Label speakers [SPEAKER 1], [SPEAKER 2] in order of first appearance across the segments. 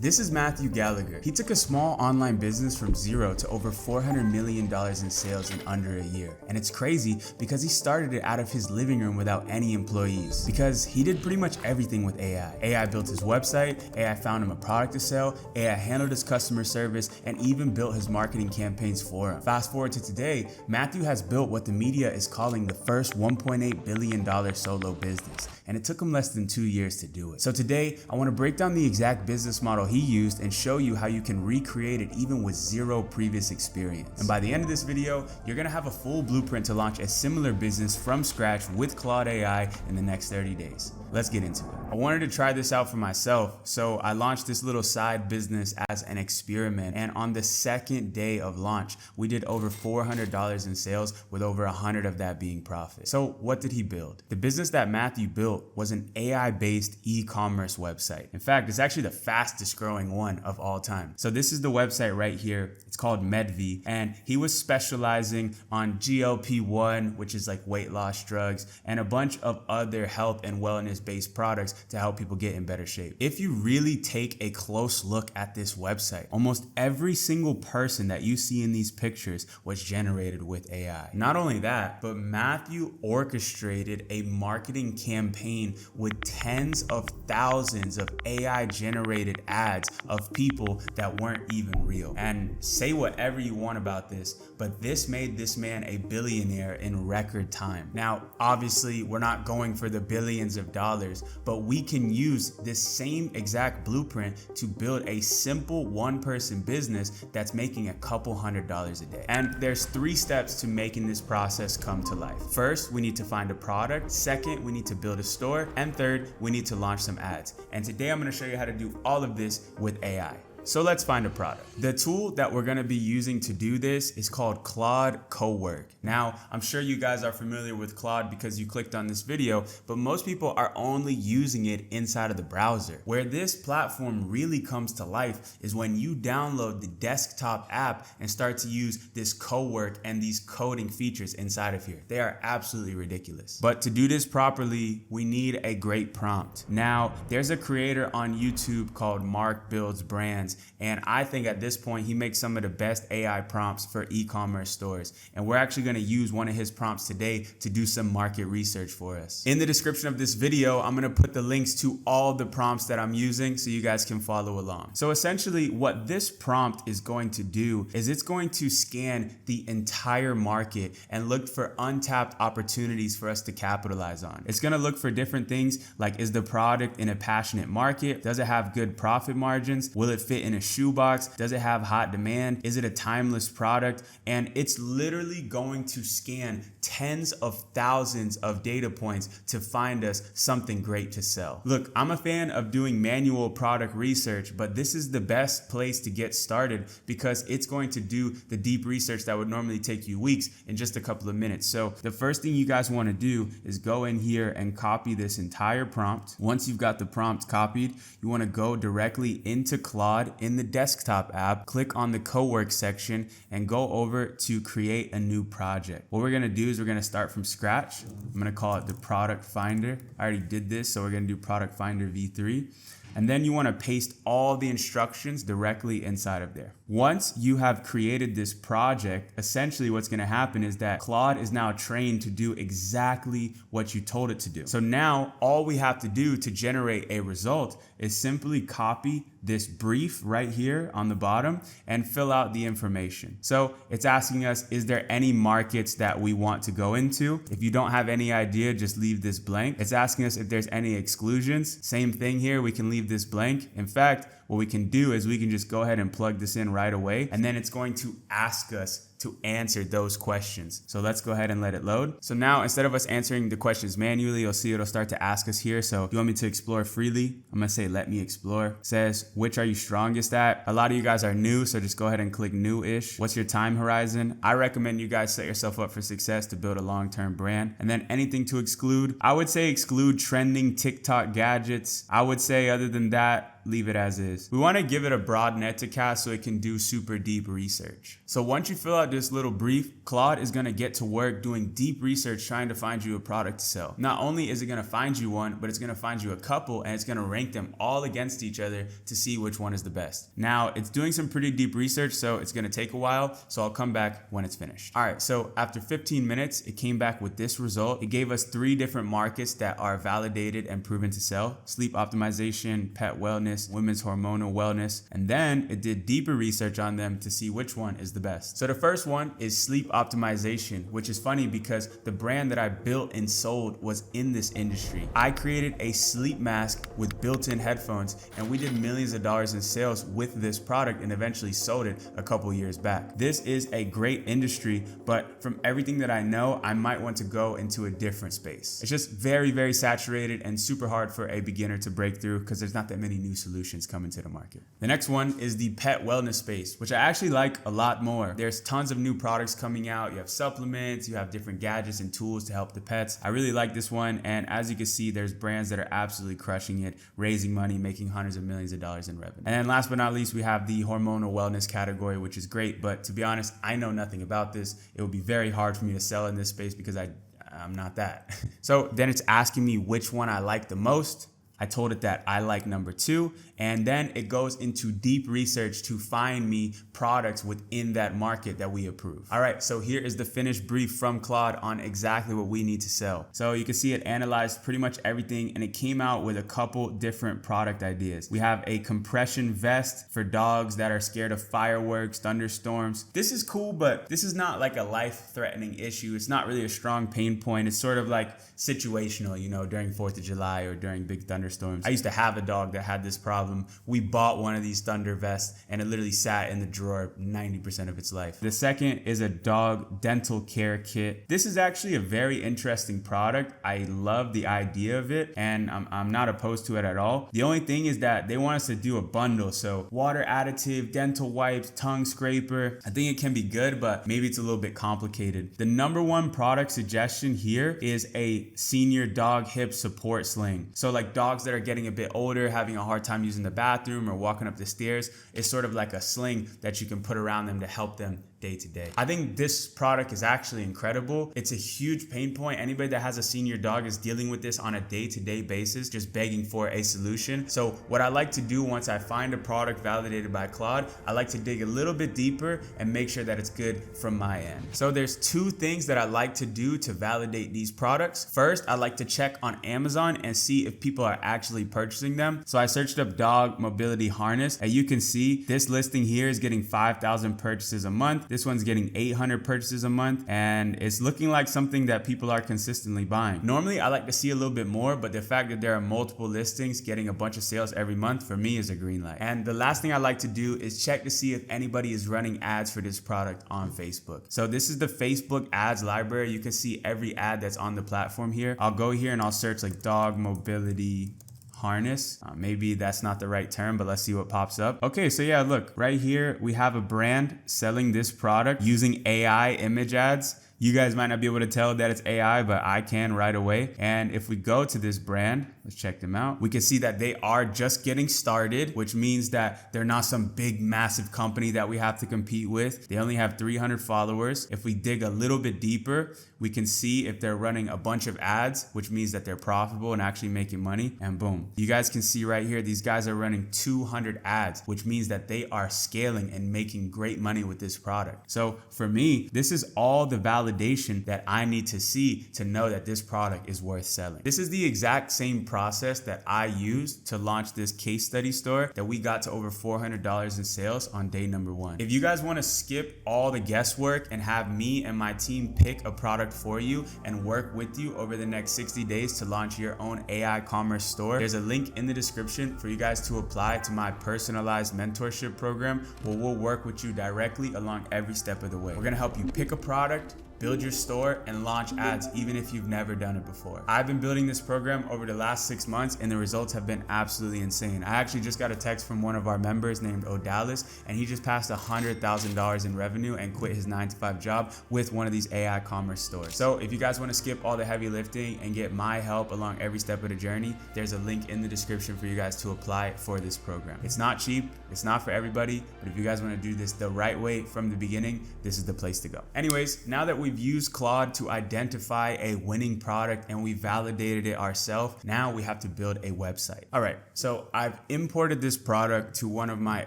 [SPEAKER 1] This is Matthew Gallagher. He took a small online business from zero to over $400 million in sales in under a year. And it's crazy because he started it out of his living room without any employees. Because he did pretty much everything with AI. AI built his website, AI found him a product to sell, AI handled his customer service, and even built his marketing campaigns for him. Fast forward to today, Matthew has built what the media is calling the first $1.8 billion solo business. And it took him less than 2 years to do it. So today, I want to break down the exact business model he used and show you how you can recreate it even with zero previous experience. And by the end of this video, you're gonna have a full blueprint to launch a similar business from scratch with Claude AI in the next 30 days. Let's get into it. I wanted to try this out for myself, so I launched this little side business as an experiment. And on the second day of launch, we did over $400 in sales, with over 100 of that being profit. So what did he build? The business that Matthew built was an AI-based e-commerce website. In fact, it's actually the fastest growing one of all time. So this is the website right here. It's called MedV, and he was specializing on GLP-1, which is like weight loss drugs, and a bunch of other health and wellness based products to help people get in better shape. If you really take a close look at this website, almost every single person that you see in these pictures was generated with AI. Not only that, but Matthew orchestrated a marketing campaign with tens of thousands of AI generated ads of people that weren't even real. And say whatever you want about this, but this made this man a billionaire in record time. Now, obviously, we're not going for the billions of dollars, but we can use this same exact blueprint to build a simple one-person business that's making a couple $100s a day. And there's 3 steps to making this process come to life. First, we need to find a product. Second, we need to build a store. And third, we need to launch some ads. And today I'm going to show you how to do all of this with AI. So let's find a product. The tool that we're gonna be using to do this is called Claude Cowork. Now, I'm sure you guys are familiar with Claude because you clicked on this video, but most people are only using it inside of the browser. Where this platform really comes to life is when you download the desktop app and start to use this Cowork and these coding features inside of here. They are absolutely ridiculous. But to do this properly, we need a great prompt. Now, there's a creator on YouTube called Mark Builds Brands, and I think at this point he makes some of the best AI prompts for e-commerce stores. And we're actually going to use one of his prompts today to do some market research for us. In the description of this video, I'm going to put the links to all the prompts that I'm using so you guys can follow along. So essentially what this prompt is going to do is it's going to scan the entire market and look for untapped opportunities for us to capitalize on. It's going to look for different things like, is the product in a passionate market? Does it have good profit margins? Will it fit in a shoebox? Does it have hot demand? Is it a timeless product? And it's literally going to scan tens of thousands of data points to find us something great to sell. Look, I'm a fan of doing manual product research, but this is the best place to get started because it's going to do the deep research that would normally take you weeks in just a couple of minutes. So the first thing you guys want to do is go in here and copy this entire prompt. Once you've got the prompt copied, you want to go directly into Claude in the desktop app, click on the Cowork section and go over to create a new project. What we're going to do is we're going to start from scratch. I'm going to call it the product finder. I already did this, so we're going to do product finder v3. And then you want to paste all the instructions directly inside of there. Once you have created this project, essentially what's going to happen is that Claude is now trained to do exactly what you told it to do. So now all we have to do to generate a result is simply copy this brief right here on the bottom and fill out the information. So it's asking us, is there any markets that we want to go into? If you don't have any idea, just leave this blank. It's asking us if there's any exclusions. Same thing here, we can leave this blank. In fact, what we can do is we can just go ahead and plug this in right away, and then it's going to ask us to answer those questions. So let's go ahead and let it load. So now instead of us answering the questions manually, you'll see it'll start to ask us here. So you want me to explore freely? I'm gonna say, let me explore. It says, which are you strongest at? A lot of you guys are new, so just go ahead and click new-ish. What's your time horizon? I recommend you guys set yourself up for success to build a long-term brand. And then anything to exclude, I would say exclude trending TikTok gadgets. I would say other than that, leave it as is. We want to give it a broad net to cast so it can do super deep research. So once you fill out this little brief, Claude is going to get to work doing deep research trying to find you a product to sell. Not only is it going to find you one, but it's going to find you a couple and it's going to rank them all against each other to see which one is the best. Now, it's doing some pretty deep research, so it's going to take a while, so I'll come back when it's finished. All right, so after 15 minutes, it came back with this result. It gave us 3 different markets that are validated and proven to sell: sleep optimization, pet wellness, women's hormonal wellness, and then it did deeper research on them to see which one is the best. So the first one is sleep optimization, which is funny because the brand that I built and sold was in this industry. I created a sleep mask with built-in headphones, and we did millions of dollars in sales with this product and eventually sold it a couple years back. This is a great industry, but from everything that I know, I might want to go into a different space. It's just very, very saturated and super hard for a beginner to break through because there's not that many new solutions coming to the market. The next one is the pet wellness space, which I actually like a lot more. There's tons of new products coming out. You have supplements, you have different gadgets and tools to help the pets. I really like this one, and as you can see, there's brands that are absolutely crushing it, raising money, making hundreds of millions of dollars in revenue. And then last but not least, we have the hormonal wellness category, which is great, but to be honest, I know nothing about this. It would be very hard for me to sell in this space because I'm not that. So then it's asking me which one I like the most. I told it that I like number 2, and then it goes into deep research to find me products within that market that we approve. All right, so here is the finished brief from Claude on exactly what we need to sell. So you can see it analyzed pretty much everything, and it came out with a couple different product ideas. We have a compression vest for dogs that are scared of fireworks, thunderstorms. This is cool, but this is not like a life-threatening issue. It's not really a strong pain point. It's sort of like situational, you know, during 4th of July or during big thunderstorms. I used to have a dog that had this problem. We bought one of these thunder vests and it literally sat in the drawer 90% of its life. The second is a dog dental care kit. This is actually a very interesting product. I love the idea of it and I'm not opposed to it at all. The only thing is that they want us to do a bundle. So water additive, dental wipes, tongue scraper. I think it can be good, but maybe it's a little bit complicated. The number 1 product suggestion here is a senior dog hip support sling. So like dogs that are getting a bit older, having a hard time using the bathroom or walking up the stairs, it's sort of like a sling that you can put around them to help them day to day. I think this product is actually incredible. It's a huge pain point. Anybody that has a senior dog is dealing with this on a day-to-day basis, just begging for a solution. So what I like to do once I find a product validated by Claude, I like to dig a little bit deeper and make sure that it's good from my end. So there's 2 things that I like to do to validate these products. First, I like to check on Amazon and see if people are actually purchasing them. So I searched up dog mobility harness, and you can see this listing here is getting 5,000 purchases a month. This one's getting 800 purchases a month, and it's looking like something that people are consistently buying. Normally, I like to see a little bit more, but the fact that there are multiple listings getting a bunch of sales every month for me is a green light. And the last thing I like to do is check to see if anybody is running ads for this product on Facebook. So this is the Facebook ads library. You can see every ad that's on the platform here. I'll go here and I'll search like dog mobility harness. Maybe that's not the right term, but let's see what pops up. Okay, so yeah, look, right here, we have a brand selling this product using AI image ads. You guys might not be able to tell that it's AI, but I can right away. And if we go to this brand, let's check them out. We can see that they are just getting started, which means that they're not some big, massive company that we have to compete with. They only have 300 followers. If we dig a little bit deeper, we can see if they're running a bunch of ads, which means that they're profitable and actually making money. And boom, you guys can see right here, these guys are running 200 ads, which means that they are scaling and making great money with this product. So for me, this is all the validation that I need to see to know that this product is worth selling. This is the exact same process that I used to launch this case study store that we got to over $400 in sales on day number 1. If you guys want to skip all the guesswork and have me and my team pick a product for you and work with you over the next 60 days to launch your own AI commerce store, there's a link in the description for you guys to apply to my personalized mentorship program where we'll work with you directly along every step of the way. We're going to help you pick a product, build your store, and launch ads even if you've never done it before. I've been building this program over the last 6 months and the results have been absolutely insane. I actually just got a text from one of our members named Odalis, and he just passed $100,000 in revenue and quit his 9-to-5 job with one of these AI commerce stores. So if you guys want to skip all the heavy lifting and get my help along every step of the journey, there's a link in the description for you guys to apply for this program. It's not cheap, it's not for everybody, but if you guys want to do this the right way from the beginning, this is the place to go. Anyways, now that we've used Claude to identify a winning product and we validated it ourselves, now we have to build a website. All right, so I've imported this product to one of my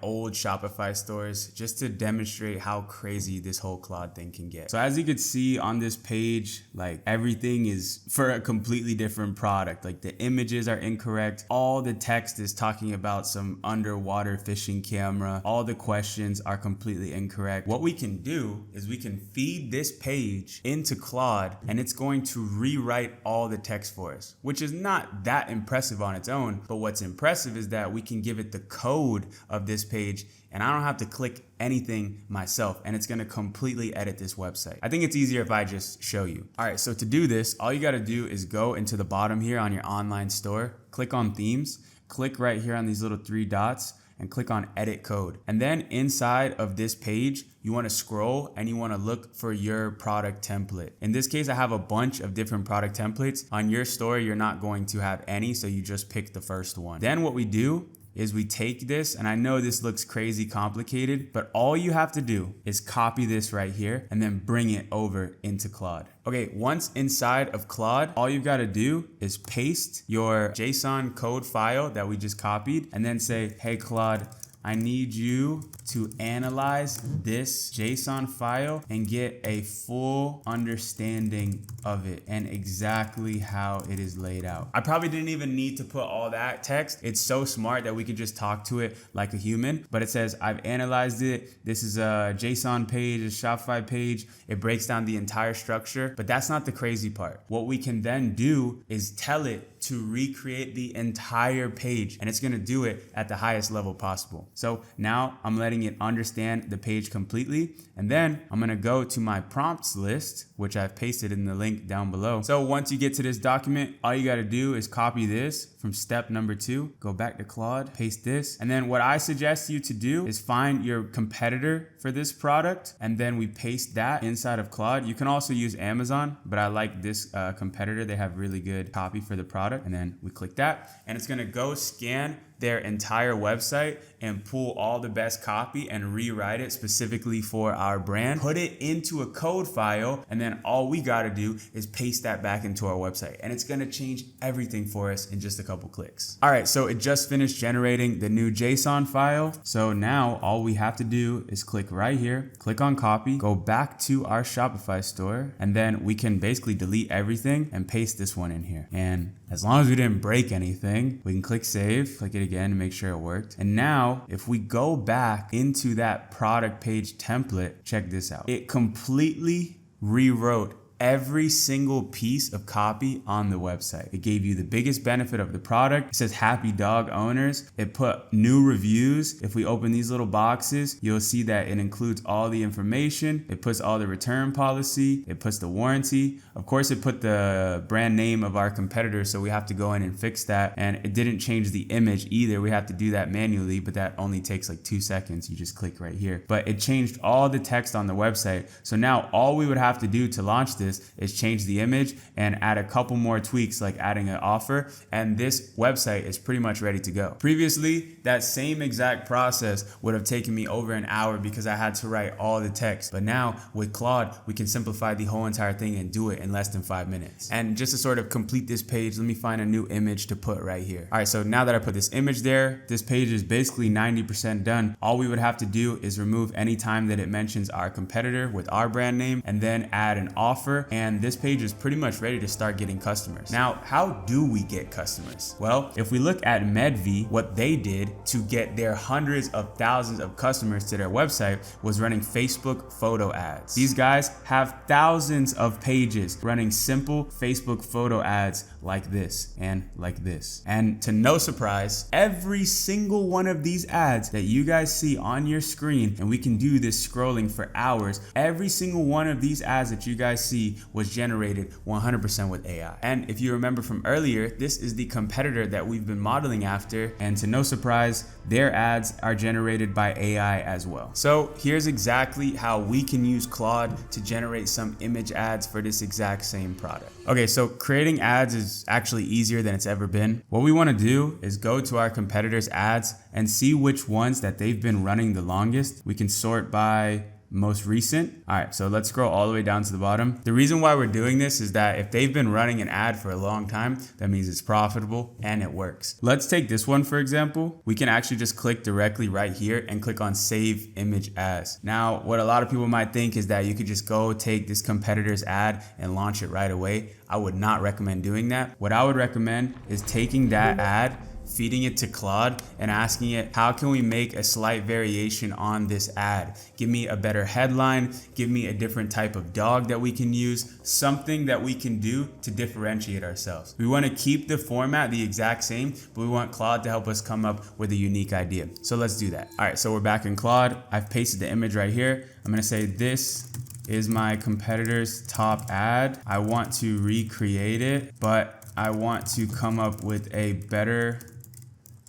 [SPEAKER 1] old Shopify stores just to demonstrate how crazy this whole Claude thing can get. So as you can see on this page, like everything is for a completely different product. Like the images are incorrect. All the text is talking about some underwater fishing camera. All the questions are completely incorrect. What we can do is we can feed this page into Claude and it's going to rewrite all the text for us, which is not that impressive on its own. But what's impressive is that we can give it the code of this page and I don't have to click anything myself, and it's gonna completely edit this website. I think it's easier if I just show you. All right, so to do this, all you gotta do is go into the bottom here on your online store, click on themes, click right here on these little 3 dots, and click on edit code. And then inside of this page, you wanna scroll and you wanna look for your product template. In this case, I have a bunch of different product templates. On your store, you're not going to have any, so you just pick the first one. Then what we do is we take this, and I know this looks crazy complicated, but all you have to do is copy this right here and then bring it over into Claude. Okay, once inside of Claude, all you've got to do is paste your JSON code file that we just copied and then say, hey Claude, I need you to analyze this JSON file and get a full understanding of it and exactly how it is laid out. I probably didn't even need to put all that text. It's so smart that we could just talk to it like a human, but it says, I've analyzed it. This is a JSON page, a Shopify page. It breaks down the entire structure, but that's not the crazy part. What we can then do is tell it to recreate the entire page, and it's gonna do it at the highest level possible. So now I'm letting it understand the page completely, and then I'm gonna go to my prompts list, which I've pasted in the link down below. So once you get to this document, all you gotta do is copy this from step number 2, go back to Claude, paste this, and then what I suggest you to do is find your competitor for this product, and then we paste that inside of Claude. You can also use Amazon, but I like this competitor. They have really good copy for the product. And then we click that, and it's gonna go scan their entire website and pull all the best copy and rewrite it specifically for our brand, put it into a code file, and then all we gotta do is paste that back into our website. And it's gonna change everything for us in just a couple clicks. All right, so it just finished generating the new JSON file. So now all we have to do is click right here, click on copy, go back to our Shopify store, and then we can basically delete everything and paste this one in here. And as long as we didn't break anything, we can click save, click it again to make sure it worked. And now if we go back into that product page template, check this out. It completely rewrote every single piece of copy on the website. It gave you the biggest benefit of the product. It says happy dog owners. It put new reviews. If we open these little boxes, you'll see that it includes all the information. It puts all the return policy. It puts the warranty. Of course, it put the brand name of our competitor, so we have to go in and fix that. And it didn't change the image either. We have to do that manually, but that only takes like 2 seconds. You just click right here. But it changed all the text on the website. So now all we would have to do to launch this is change the image and add a couple more tweaks, like adding an offer, and this website is pretty much ready to go. Previously, that same exact process would have taken me over an hour because I had to write all the text. But now with Claude, we can simplify the whole entire thing and do it in less than 5 minutes. And just to sort of complete this page, let me find a new image to put right here. All right, so now that I put this image there, this page is basically 90% done. All we would have to do is remove any time that it mentions our competitor with our brand name and then add an offer offer, and this page is pretty much ready to start getting customers. Now, how do we get customers? Well, if we look at Medv, what they did to get their hundreds of thousands of customers to their website was running Facebook photo ads. These guys have thousands of pages running simple Facebook photo ads like this and like this. And to no surprise, every single one of these ads that you guys see on your screen, and we can do this scrolling for hours, every single one of these ads that you guys see was generated 100% with AI. And if you remember from earlier, this is the competitor that we've been modeling after, and to no surprise, their ads are generated by AI as well. So here's exactly how we can use Claude to generate some image ads for this exact same product. Okay, so creating ads is actually easier than it's ever been. What we want to do is go to our competitors' ads and see which ones that they've been running the longest. We can sort by most recent. All right, so let's scroll all the way down to the bottom. The reason why we're doing this is that if they've been running an ad for a long time, that means it's profitable and it works. Let's take this one, for example. We can actually just click directly right here and click on Save Image As. Now, what a lot of people might think is that you could just go take this competitor's ad and launch it right away. I would not recommend doing that. What I would recommend is taking that ad, feeding it to Claude and asking it, how can we make a slight variation on this ad? Give me a better headline, give me a different type of dog that we can use, something that we can do to differentiate ourselves. We want to keep the format the exact same, but we want Claude to help us come up with a unique idea. So let's do that. All right, so we're back in Claude. I've pasted the image right here. I'm going to say this is my competitor's top ad. I want to recreate it, but I want to come up with a better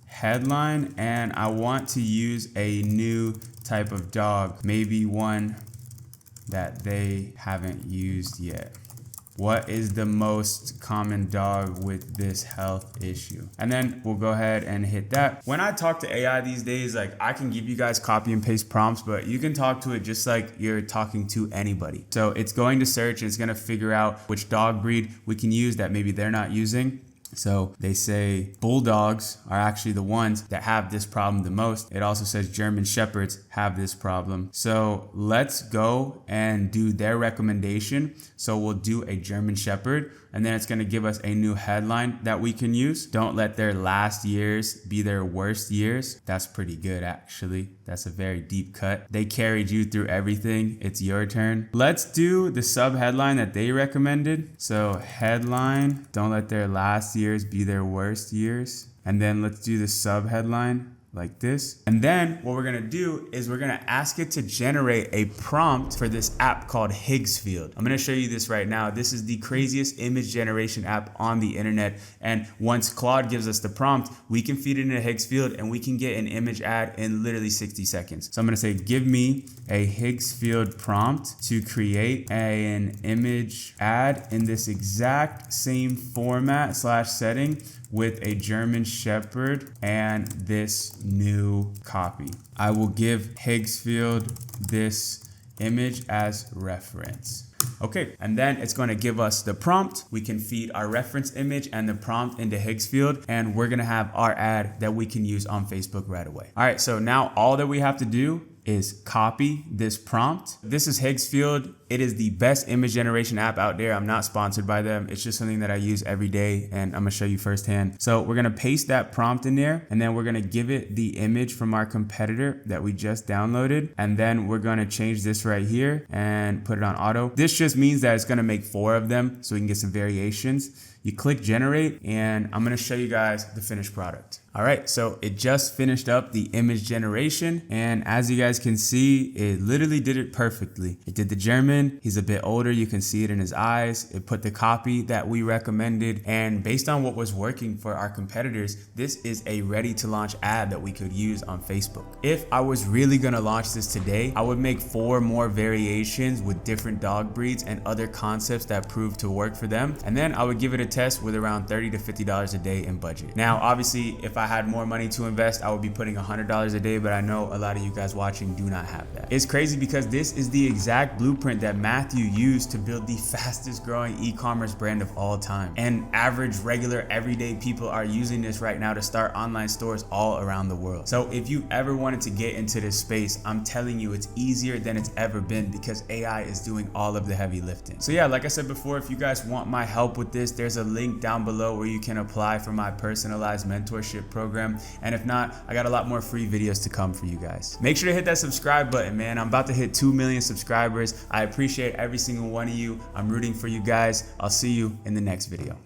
[SPEAKER 1] headline, and I want to use a new type of dog, maybe one that they haven't used yet. What is the most common dog with this health issue? And then we'll go ahead and hit that. When I talk to AI these days, like I can give you guys copy and paste prompts, but you can talk to it just like you're talking to anybody. So it's going to search and it's going to figure out which dog breed we can use that maybe they're not using. So they say bulldogs are actually the ones that have this problem the most. It also says German shepherds have this problem. So let's go and do their recommendation. So we'll do a German shepherd, and then it's going to give us a new headline that we can use. Don't let their last years be their worst years. That's pretty good, actually. That's a very deep cut. They carried you through everything. It's your turn. Let's do the sub headline that they recommended. So headline, don't let their last years be their worst years. And then let's do the sub headline like this. And then what we're gonna do is we're gonna ask it to generate a prompt for this app called Higgsfield. I'm gonna show you this right now. This is the craziest image generation app on the internet. And once Claude gives us the prompt, we can feed it into Higgsfield and we can get an image ad in literally 60 seconds. So I'm gonna say, give me a Higgsfield prompt to create an image ad in this exact same format / setting with a German shepherd and this new copy. I will give Higgsfield this image as reference. Okay, and then it's going to give us the prompt. We can feed our reference image and the prompt into Higgsfield, and we're going to have our ad that we can use on Facebook right away. All right, so now all that we have to do is copy this prompt. This is Higgsfield. It is the best image generation app out there. I'm not sponsored by them. It's just something that I use every day, and I'm gonna show you firsthand. So we're gonna paste that prompt in there, and then we're gonna give it the image from our competitor that we just downloaded, and then we're gonna change this right here and put it on auto. This just means that it's gonna make 4 of them so we can get some variations. You click generate, and I'm gonna show you guys the finished product. All right, so it just finished up the image generation, and as you guys can see, it literally did it perfectly. It did the German, he's a bit older, you can see it in his eyes. It put the copy that we recommended, and based on what was working for our competitors, this is a ready to launch ad that we could use on Facebook. If I was really gonna launch this today, I would make 4 more variations with different dog breeds and other concepts that proved to work for them, and then I would give it a test with around $30 to $50 a day in budget. Now, obviously, if I had more money to invest, I would be putting $100 a day, but I know a lot of you guys watching do not have that. It's crazy because this is the exact blueprint that Matthew used to build the fastest growing e-commerce brand of all time. And average, regular, everyday people are using this right now to start online stores all around the world. So if you ever wanted to get into this space, I'm telling you, it's easier than it's ever been because AI is doing all of the heavy lifting. So yeah, like I said before, if you guys want my help with this, there's a link down below where you can apply for my personalized mentorship program. And if not, I got a lot more free videos to come for you guys. Make sure to hit that subscribe button, man. I'm about to hit 2 million subscribers. I appreciate every single one of you. I'm rooting for you guys. I'll see you in the next video.